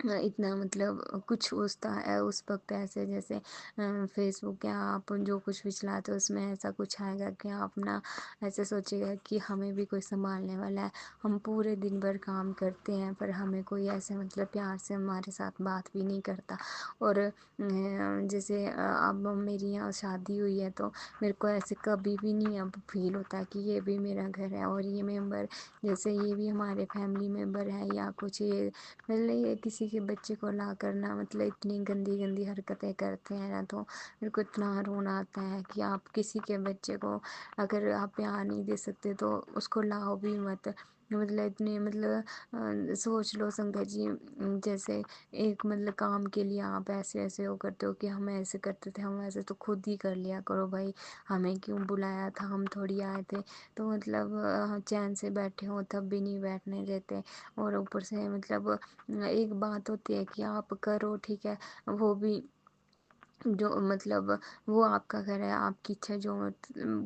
اتنا مطلب کچھ اس وقت ایسے جیسے فیس بک یا آپ جو کچھ بھی چلاتے ہو اس میں ایسا کچھ آئے گا کہ آپ نا ایسے سوچے گا کہ ہمیں بھی کوئی سنبھالنے والا ہے، ہم پورے دن بھر کام کرتے ہیں پر ہمیں کوئی ایسے مطلب پیار سے ہمارے ساتھ بات بھی نہیں کرتا۔ اور جیسے اب میری یہاں شادی ہوئی ہے تو میرے کو ایسے کبھی بھی نہیں اب فیل ہوتا کہ یہ بھی میرا گھر ہے اور یہ ممبر جیسے یہ بھی ہمارے فیملی ممبر ہے یا کچھ، یہ مطلب یہ کسی کے بچے کو لا کرنا مطلب اتنی گندی گندی حرکتیں کرتے ہیں نا، تو میرے کو اتنا رونا آتا ہے کہ آپ کسی کے بچے کو اگر آپ پیار نہیں دے سکتے تو اس کو لاؤ بھی مت، مطلب اتنے مطلب سوچ لو سنگت جی، جیسے ایک مطلب کام کے لیے آپ ایسے ایسے وہ کرتے ہو کہ ہم ایسے کرتے تھے، ہم ایسے تو خود ہی کر لیا کرو بھائی، ہمیں کیوں بلایا تھا، ہم تھوڑی آئے تھے، تو مطلب چین سے بیٹھے ہوں تب بھی نہیں بیٹھنے دیتے۔ اور اوپر سے مطلب ایک بات ہوتی ہے کہ آپ کرو ٹھیک ہے، وہ بھی جو مطلب وہ آپ کا گھر ہے، آپ کی اچھا جو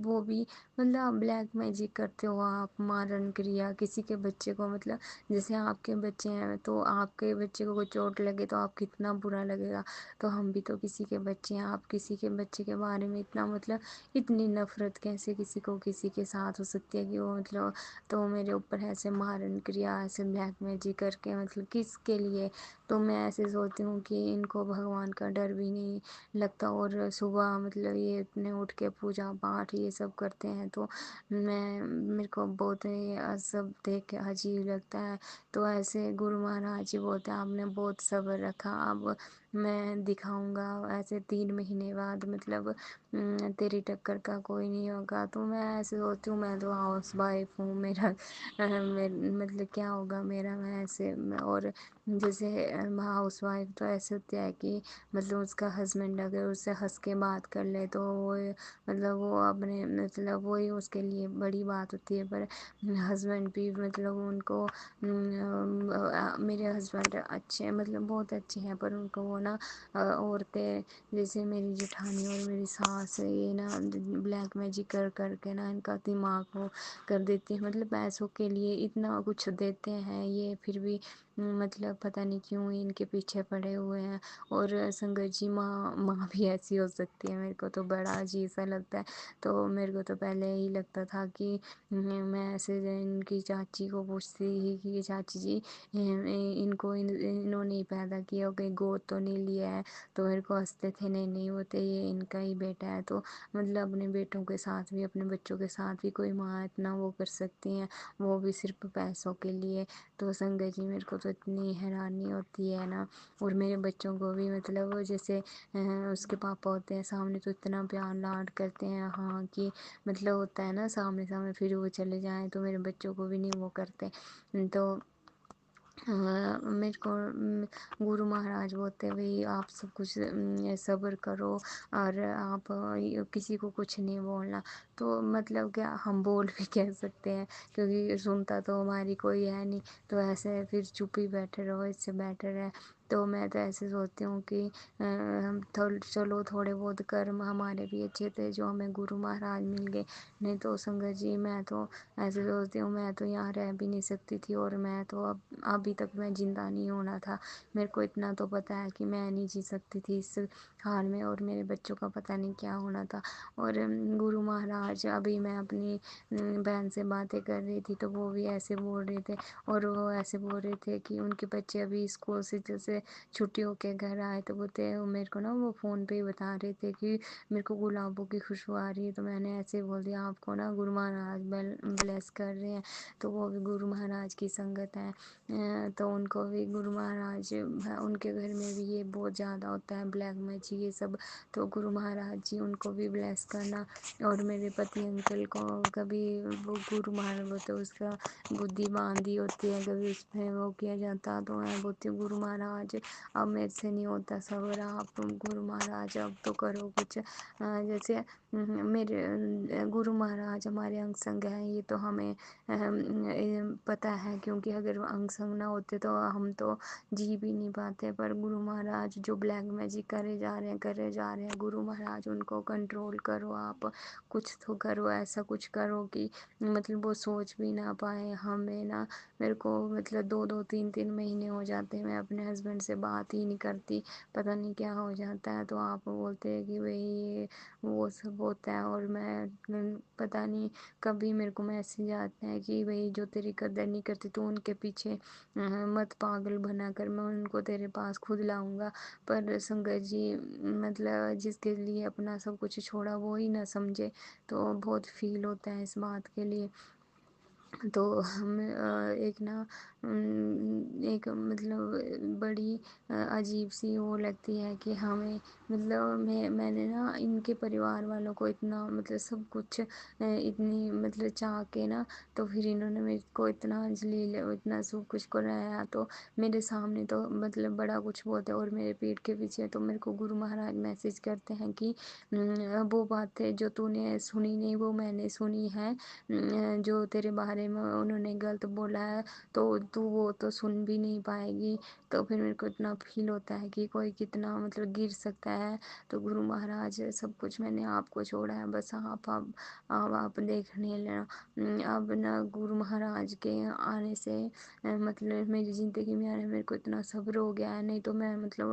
وہ بھی مطلب بلیک میجک کرتے ہو آپ، مارن کریا کسی کے بچے کو، مطلب جیسے آپ کے بچے ہیں تو آپ کے بچے کو کوئی چوٹ لگے تو آپ کتنا برا لگے گا، تو ہم بھی تو کسی کے بچے ہیں، آپ کسی کے بچے کے بارے میں اتنا مطلب اتنی نفرت کیسے کسی کو کسی کے ساتھ ہو سکتی ہے کہ وہ مطلب تو میرے اوپر ایسے مارن کریا ایسے بلیک میجک کر کے مطلب کس کے لیے؟ تو میں ایسے سوچتی ہوں کہ ان کو بھگوان کا ڈر بھی نہیں لگتا، اور صبح مطلب یہ اتنے اٹھ کے پوجا پاٹھ یہ سب کرتے ہیں تو میرے کو بہت ہی سب دیکھ کے عجیب لگتا ہے۔ تو ایسے گرو مہاراج جی بولتے ہیں آپ نے بہت صبر رکھا، اب میں دکھاؤں گا، ایسے 3 مہینے بعد مطلب تیری ٹکر کا کوئی نہیں ہوگا۔ تو میں ایسے ہوتی ہوں، میں تو ہاؤس وائف ہوں، میرا مطلب کیا ہوگا میرا، میں ایسے اور جیسے ہاؤس وائف تو ایسے ہوتے ہے کہ مطلب اس کا ہسبینڈ اگر اس سے ہنس کے بات کر لے تو وہ مطلب وہ اپنے مطلب وہی اس کے لیے بڑی بات ہوتی ہے، پر ہسبینڈ بھی مطلب ان کو میرے ہسبینڈ اچھے مطلب بہت اچھے ہیں، پر ان کو وہ نا عورتیں جیسے میری جٹھانی اور میری ساس یہ نا بلیک میجک کر کر کے نا ان کا دماغ وہ کر دیتی ہے، مطلب پیسوں کے لیے اتنا کچھ دیتے ہیں یہ پھر بھی مطلب پتہ نہیں کیوں ان کے پیچھے پڑے ہوئے ہیں۔ اور سنگت جی ماں بھی ایسی ہو سکتی ہے، میرے کو تو بڑا عجیب سا لگتا ہے۔ تو میرے کو تو پہلے یہی لگتا تھا کہ میں ایسے ان کی چاچی کو پوچھتی تھی کہ چاچی جی ان کو انہوں نے پیدا کیا، کہیں گود تو نہیں لیا ہے؟ تو میرے کو ہنستے تھے، نہیں نہیں ہوتے یہ ان کا ہی بیٹا ہے۔ تو مطلب اپنے بیٹوں کے ساتھ بھی اپنے بچوں کے ساتھ بھی کوئی ماں اتنا وہ کر سکتی ہیں، وہ بھی صرف پیسوں کے لیے۔ تو سنگت جی میرے کو تو اتنی حیرانی ہوتی ہے نا، اور میرے بچوں کو بھی مطلب جیسے اس کے پاپا ہوتے ہیں سامنے تو اتنا پیار لاڈ کرتے ہیں، ہاں کہ مطلب ہوتا ہے نا سامنے سامنے، پھر وہ چلے جائیں تو میرے بچوں کو بھی نہیں وہ کرتے۔ تو میرے کو گرو مہاراج بولتے بھائی آپ سب کچھ صبر کرو اور آپ کسی کو کچھ نہیں بولنا۔ تو مطلب کیا ہم بول بھی کہہ سکتے ہیں کیونکہ سنتا تو ہماری کوئی ہے نہیں، تو ایسے پھر چپ ہی بیٹھے رہو، اس سے بیٹر ہے۔ تو میں تو ایسے سوچتی ہوں کہ چلو تھوڑے بہت کرم ہمارے بھی اچھے تھے جو ہمیں گرو مہاراج مل گئے، نہیں تو سنگت جی میں تو ایسے سوچتی ہوں میں تو یہاں رہ بھی نہیں سکتی تھی، اور میں تو ابھی تک میں زندہ نہیں ہونا تھا، میرے کو اتنا تو پتہ ہے کہ میں نہیں جی سکتی تھی اس حال میں، اور میرے بچوں کا پتہ نہیں کیا ہونا تھا۔ اور گرو مہاراج ابھی میں اپنی بہن سے باتیں کر رہی تھی تو وہ بھی ایسے بول رہے تھے، اور وہ ایسے بول رہے تھے کہ ان کے بچے ابھی اسکول سے جیسے چھٹی ہو کے گھر آئے تو بولتے میرے کو نا وہ فون پہ ہی بتا رہے تھے کہ میرے کو گلابوں کی خوشبو آ رہی ہے، تو میں نے ایسے بول دیا آپ کو نا گرو مہاراج بلیس کر رہے ہیں، تو وہ بھی گرو مہاراج کی سنگت ہے، تو ان کو بھی گرو مہاراج ان کے گھر میں بھی یہ بہت زیادہ ہوتا ہے بلیک میجک یہ سب، تو گرو مہاراج جی ان کو بھی بلیس کرنا۔ اور میرے پتی انکل کو کبھی وہ گرو مہاراج بولتے اس کا بدھی باندھی ہوتی ہے، کبھی اس میں وہ کیا جاتا، تو میں بولتی ہوں گرو مہاراج اب میرے سے نہیں ہوتا صبر، آپ گرو مہاراج اب تو کرو کچھ، جیسے میرے گرو مہاراج ہمارے انگ سنگ ہیں، یہ تو ہمیں پتہ ہے، کیونکہ اگر وہ انگ سنگ نہ ہوتے تو ہم تو جی بھی نہیں پاتے۔ پر گرو مہاراج جو بلیک میجک کرے جا رہے ہیں، گرو مہاراج ان کو کنٹرول کرو، آپ کچھ تو کرو، ایسا کچھ کرو کہ مطلب وہ سوچ بھی نہ پائے ہمیں نا۔ میرے کو مطلب 2 2 3 3 مہینے ہو جاتے ہیں، میں اپنے ہسبینڈ سے بات ہی نہیں کرتی، پتہ نہیں کیا ہو جاتا ہے۔ تو آپ بولتے ہیں کہ بھئی یہ وہ سب ہوتا ہے، اور میں پتہ نہیں کبھی میرے کو میسج آتے ہیں کہ بھئی جو تیری قدر نہیں کرتی تو ان کے پیچھے مت پاگل بنا کر، میں ان کو تیرے پاس خود لاؤں گا۔ پر سنگت جی مطلب جس کے لیے اپنا سب کچھ چھوڑا وہی نہ سمجھے، تو بہت فیل ہوتا ہے اس بات کے لیے۔ تو ہم ایک نا ایک مطلب بڑی عجیب سی وہ لگتی ہے کہ ہمیں مطلب میں نے نا ان کے پریوار والوں کو اتنا مطلب سب کچھ اتنی مطلب چاہ کے نا، تو پھر انہوں نے میرے کو اتنا ذلیل اتنا سب کچھ کرایا، تو میرے سامنے تو مطلب بڑا کچھ بولتے، اور میرے پیٹ کے پیچھے تو میرے کو گرو مہاراج میسج کرتے ہیں کہ وہ باتیں جو تو نے سنی نہیں وہ میں نے سنی ہے، جو تیرے بارے میں انہوں نے غلط بولا ہے تو وہ تو سن بھی نہیں پائے گی۔ تو پھر میرے کو اتنا فیل ہوتا ہے کہ کوئی کتنا مطلب گر سکتا ہے۔ تو گرو مہاراج سب کچھ میں نے آپ کو چھوڑا ہے، بس آپ دیکھنے لینا۔ اب نا گرو مہاراج کے آنے سے مطلب میری زندگی میں آنے میرے کو اتنا صبر ہو گیا ہے، نہیں تو میں مطلب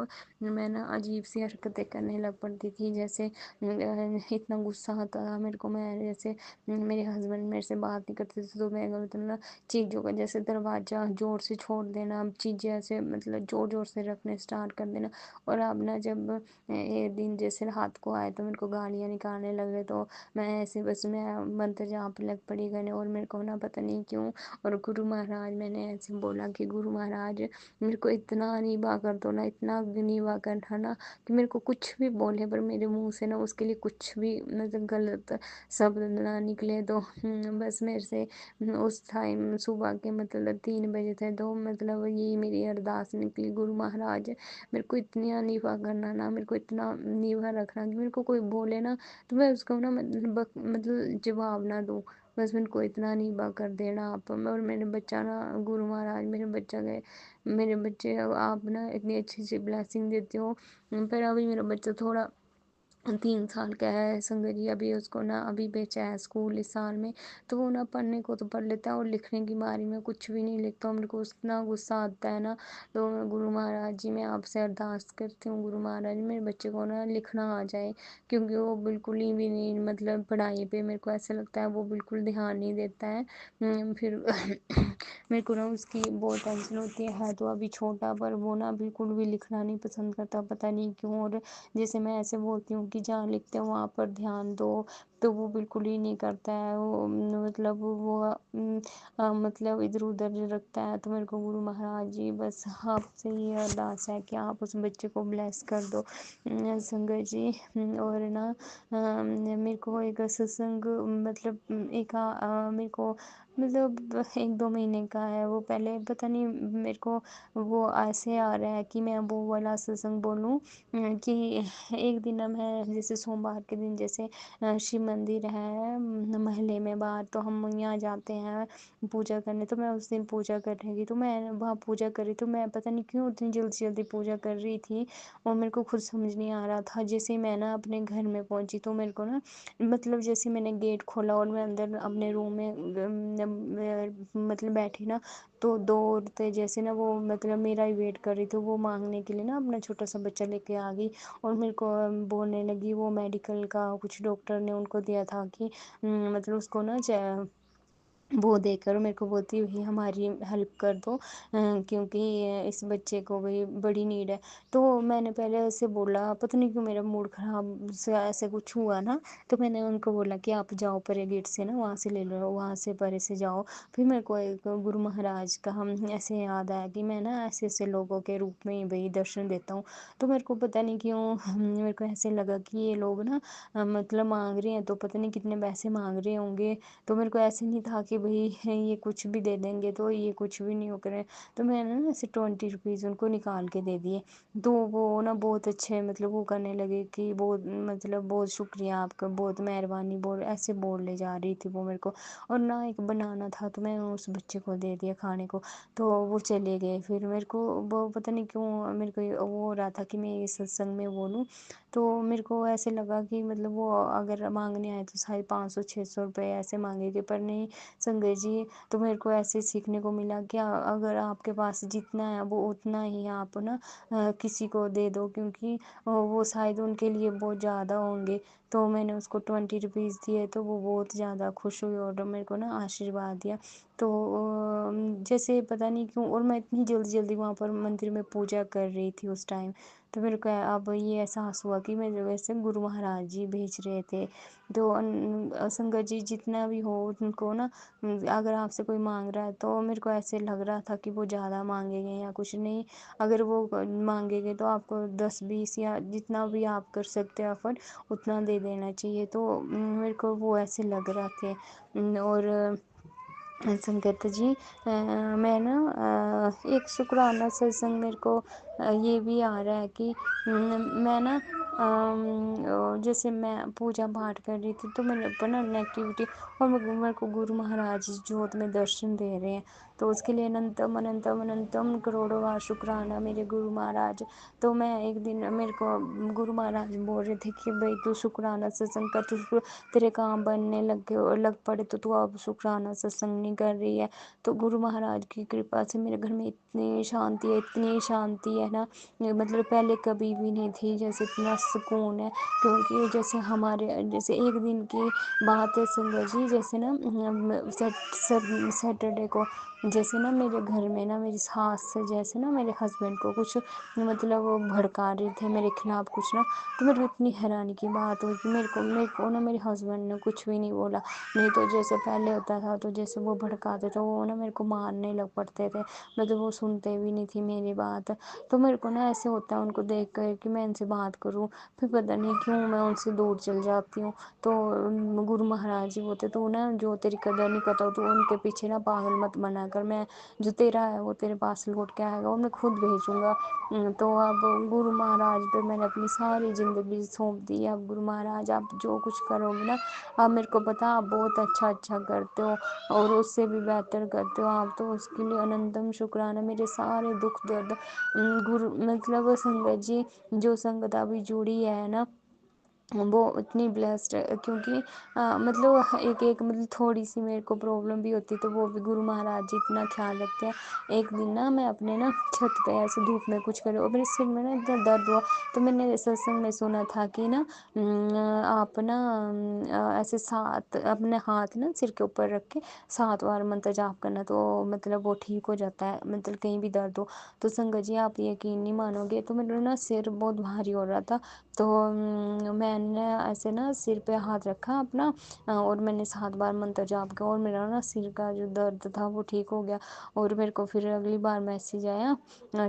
میں نا عجیب سی حرکتیں کرنے لگ پڑتی تھی، جیسے اتنا غصہ آتا تھا میرے کو، میں جیسے میرے ہسبینڈ میرے سے بات نہیں کرتے تھے تو میں مطلب چیزوں کا جیسے دروازہ زور سے چھوڑ دینا، چیزیں ایسے مطلب زور زور سے رکھنے اسٹارٹ کر دینا۔ اور اب نا جب ایک دن جیسے رات کو آئے تو میرے کو گالیاں نکالنے لگے، تو میں ایسے بس میں منتر جاپ لگ پڑی کرنے، اور میرے کو نا پتہ نہیں کیوں، اور گرو مہاراج میں نے ایسے بولا کہ گرو مہاراج میرے کو اتنا نیوا کر دو نا، اتنا نیوا کرنا نا کہ میرے کو کچھ بھی بولے پر میرے منہ سے نا اس کے لیے کچھ بھی مطلب غلط شبد نہ نکلے۔ تو بس میرے سے اس ٹائم صبح کے مطلب 3 بجے تھے، تو مطلب یہی میری ارداس نکلی، گرو مہاراج میرے کو اتنا نیوا کرنا نا، میرے کو اتنا نیوا رکھنا کہ میرے کو کوئی بولے نا تو میں اس کو نا مطلب جواب نہ دوں، بس میرے کو اتنا نیوا کر دینا آپ۔ اور میرے بچہ نا گرو مہاراج میرے بچے آپ نا اتنی اچھی سی بلیسنگ دیتے ہو، پر ابھی میرا بچہ تھوڑا 3 سال کا ہے سنگت جی، ابھی اس کو نا ابھی بھیجا ہے اسکول اس سال میں، تو وہ نا پڑھنے کو تو پڑھ لیتا ہے اور لکھنے کی باری میں کچھ بھی نہیں لکھتا، میرے کو اتنا غصہ آتا ہے نا۔ تو گرو مہاراج جی میں آپ سے ارداس کرتی ہوں، گرو مہاراج میرے بچے کو نا لکھنا آ جائے، کیونکہ وہ بالکل ہی بھی نہیں مطلب پڑھائی پہ میرے کو ایسا لگتا ہے وہ بالکل دھیان نہیں دیتا ہے۔ پھر میرے کو نا اس کی بہت ٹینشن ہوتی ہے تو ابھی چھوٹا، پر وہ نا بالکل بھی لکھنا نہیں پسند کرتا، پتہ نہیں کیوں۔ اور جیسے میں ایسے بولتی ہوں کہ جہاں لکھتے ہیں وہاں پر دھیان دو تو وہ بالکل ہی نہیں کرتا ہے، وہ مطلب وہ مطلب ادھر ادھر رکھتا ہے۔ تو میرے کو گرو مہاراج جی بس آپ سے یہ ارداس ہے کہ آپ اس بچے کو بلیس کر دو سنگت جی۔ اور نا میرے کو ایک ستسنگ مطلب میرے کو مطلب 1 2 مہینے کا ہے وہ، پہلے پتہ نہیں میرے کو وہ ایسے آ رہا ہے کہ میں وہ والا ستسنگ بولوں کہ ایک دن میں جیسے سوموار کے دن جیسے شیو مندر ہے محلے میں باہر، تو ہم یہاں جاتے ہیں پوجا کرنے، تو میں اس دن پوجا کر رہی تھی، تو میں وہاں پوجا کر رہی، تو میں پتہ نہیں کیوں اتنی جلدی جلدی پوجا کر رہی تھی اور میرے کو خود سمجھ نہیں آ رہا تھا۔ جیسے میں نا اپنے گھر میں پہنچی تو میرے کو نا مطلب جیسے میں نے گیٹ کھولا اور میں اندر اپنے روم میں مطلب بیٹھی نا، تو 2 عورتیں جیسے نا وہ مطلب میرا ہی ویٹ کر رہی تھی، وہ مانگنے کے لیے نا اپنا چھوٹا سا بچہ لے کے آ گئی، اور میرے کو بولنے لگی وہ میڈیکل کا کچھ ڈاکٹر نے ان کو دیا تھا کہ مطلب اس کو نا وہ دے کر میرے کو بولتی ہوئی ہماری ہیلپ کر دو کیونکہ اس بچے کو بھی بڑی نیڈ ہے۔ تو میں نے پہلے ایسے بولا، پتہ نہیں کیوں میرا موڈ خراب سے ایسے کچھ ہوا نا، تو میں نے ان کو بولا کہ آپ جاؤ پرے گیٹ سے نا وہاں سے لے لو، وہاں سے پرے سے جاؤ۔ پھر میرے کو ایک گرو مہاراج کا ہم ایسے یاد آیا کہ میں نا ایسے ایسے لوگوں کے روپ میں بھائی درشن دیتا ہوں، تو میرے کو پتہ نہیں کیوں میرے کو ایسے لگا کہ یہ لوگ نا مطلب مانگ رہے ہیں، تو پتہ نہیں کتنے پیسے مانگ رہے ہوں گے، تو میرے کو ایسے نہیں تھا کہ بھائی یہ کچھ بھی دے دیں گے تو یہ کچھ بھی نہیں ہو کرے، تو میں نے نا ایسے 20 روپیز ان کو نکال کے دے دیے، تو وہ نا بہت اچھے مطلب وہ کرنے لگے کہ بہت مطلب بہت شکریہ آپ کا، بہت مہربانی، بول ایسے بول لے جا رہی تھی وہ میرے کو، اور نہ ایک بنانا تھا تو میں اس بچے کو دے دیا کھانے کو، تو وہ چلے گئے، پھر میرے کو وہ پتہ نہیں کیوں میرے کو وہ ہو رہا تھا کہ میں اس ستسنگ میں بولوں، تو میرے کو ایسے لگا کہ مطلب وہ اگر مانگنے آئے تو ساڑھے 500 600 روپئے ایسے مانگے گے، پر نہیں سنگت جی، تو میرے کو ایسے سیکھنے کو ملا کہ اگر آپ کے پاس جتنا ہے وہ اتنا ہی آپ نا کسی کو دے دو، کیونکہ وہ شاید ان کے لیے بہت زیادہ ہوں گے، تو میں نے اس کو 20 روپیز دیے تو وہ بہت زیادہ خوش ہوئی اور میرے کو نا آشیرواد دیا، تو جیسے پتہ نہیں کیوں، اور میں اتنی جلدی جلدی وہاں پر مندر میں پوجا کر رہی تھی اس ٹائم، تو میرے کو اب یہ احساس ہوا کہ میرے ویسے گرو مہاراج جی بھیج رہے تھے، تو سنگت جی جتنا بھی ہو ان کو نا، اگر آپ سے کوئی مانگ رہا ہے تو میرے کو ایسے لگ رہا تھا کہ وہ زیادہ مانگیں گے یا کچھ نہیں، اگر وہ مانگیں گے تو آپ کو 10 20 یا جتنا بھی آپ کر سکتے افرٹ اتنا دے دینا چاہیے، تو میرے کو وہ ایسے لگ رہا تھے، اور سنگت جی میں نا ایک شکرانہ ستسنگ میرے کو یہ بھی آ رہا ہے کہ میں نا جیسے میں پوجا پاٹھ کر رہی تھی تو میرے اوپر نا نیگیٹیوٹی، اور میرے کو گرو مہاراج جوت میں درشن دے رہے ہیں، تو اس کے لیے اننتم اننتم اننتم کروڑوں بار شکرانہ میرے گرو مہاراج، تو میں ایک دن میرے کو گرو مہاراج بول رہے تھے کہ بھائی تو شکرانہ ستسنگ کر، تو تیرے کام بننے لگ پڑے تو تو اب شکرانہ ستسنگ نہیں کر رہی ہے، تو گرو مہاراج کی کرپا سے میرے گھر میں اتنی شانتی ہے نا، مطلب پہلے کبھی بھی نہیں تھی، جیسے اتنا سکون ہے، کیونکہ جیسے ہمارے جیسے ایک دن کی بات ہے سنگت جی، جیسے نا سیٹرڈے کو جیسے نا میرے گھر میں نا میری ساس سے جیسے نا میرے ہسبینڈ کو کچھ مطلب وہ بھڑکا رہے تھے میرے خلاف کچھ نا، تو میرے کو اتنی حیرانی کی بات ہوئی کہ میرے کو نا میرے ہسبینڈ نے کچھ بھی نہیں بولا، نہیں تو جیسے پہلے ہوتا تھا تو جیسے وہ بھڑکاتے تھے وہ نا میرے کو مارنے لگ پڑتے تھے، مطلب وہ سنتے بھی نہیں تھی میری بات، تو میرے کو نا ایسے ہوتا ہے ان کو دیکھ کر کہ میں ان سے بات کروں، پھر پتہ نہیں کیوں میں ان سے دور چل جاتی ہوں، تو گرو مہاراج جی ہوتے تو نا جو تیری قدر نہیں کرتا تو ان کے پیچھے نا پاگل مت بنا کر، میں جو تیرا ہے وہ تیرے پاس لوٹ کے آئے گا، اور میں خود بھیجوں گا، تو اب گرو مہاراج پہ میں نے اپنی ساری زندگی سونپ دی ہے، اب گرو مہاراج آپ جو کچھ کرو گے نا، آپ میرے کو پتا آپ بہت اچھا کرتے ہو، اور اس سے بھی بہتر کرتے ہو آپ، تو اس کے لیے اننتم شکرانہ، میرے سارے دکھ درد گرو مطلب سنگت جی جو سنگت ابھی جڑی ہے نا وہ اتنی بلیسڈ ہے، کیونکہ مطلب ایک مطلب تھوڑی سی میرے کو پرابلم بھی ہوتی تو وہ بھی گرو مہاراج جی اتنا خیال رکھتے ہیں، ایک دن نا میں اپنے نا چھت پہ ایسے دھوپ میں کچھ کرے اور میرے سر میں نا اتنا درد ہوا، تو میں نے ستسنگ میں سنا تھا کہ نا آپ نا ایسے سات اپنے ہاتھ نا سر کے اوپر رکھ کے 7 بار منتر جاپ کرنا، تو مطلب وہ ٹھیک ہو جاتا ہے، مطلب کہیں بھی درد ہو، تو سنگت جی آپ یقین نہیں مانو گے، تو میرا نا سر بہت بھاری ہو رہا تھا، تو میں نے ایسے نا سر پہ ہاتھ رکھا اپنا، اور میں نے 7 بار منتر جاپ کیا، اور میرا نا سر کا جو درد تھا وہ ٹھیک ہو گیا، اور میرے کو پھر اگلی بار میسیج آیا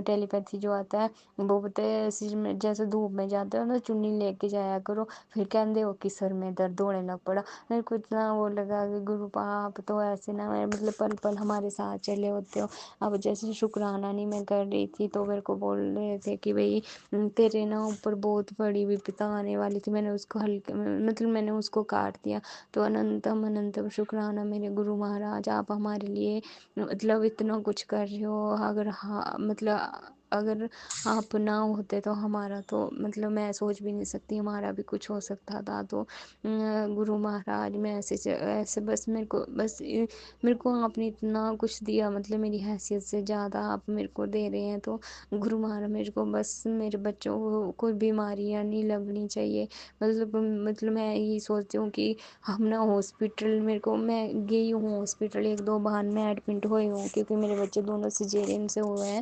ٹیلی پیتھی جو آتا ہے وہ بولتے سر میں جیسے دھوپ میں جاتے ہو نا چننی لے کے جایا کرو، پھر کہندے ہو کہ سر میں درد ہونے لگ پڑا، میرے کو اتنا وہ لگا کہ گرو پاپ تو ایسے نہ مطلب پل پل ہمارے ساتھ چلے ہوتے ہو، اب جیسے شکرانہ نہیں میں کر رہی تھی تو میرے کو بول رہے تھے کہ بھئی تیرے نا اوپر بہت بڑی وپتا آنے والی تھی، میں نے اس کو مطلب میں نے اس کو کاٹ دیا، تو اننتم اننتم شکرانہ میرے گرو مہاراج، آپ ہمارے لیے مطلب اتنا کچھ کر رہے ہو، اگر مطلب اگر آپ نہ ہوتے تو ہمارا تو مطلب میں سوچ بھی نہیں سکتی ہمارا بھی کچھ ہو سکتا تھا، تو گرو مہاراج میں ایسے بس میرے کو آپ نے اتنا کچھ دیا، مطلب میری حیثیت سے زیادہ آپ میرے کو دے رہے ہیں، تو گرو مہاراج میرے کو بس میرے بچوں کو کوئی بیماریاں نہیں لگنی چاہیے، مطلب میں یہی سوچتی ہوں کہ ہم نا ہاسپٹل میرے کو میں گئی ہوں ہاسپٹل 1 2 بار میں ایڈمٹ ہوئی ہوں، کیونکہ میرے بچے دونوں سجیرین سے ہوئے ہیں،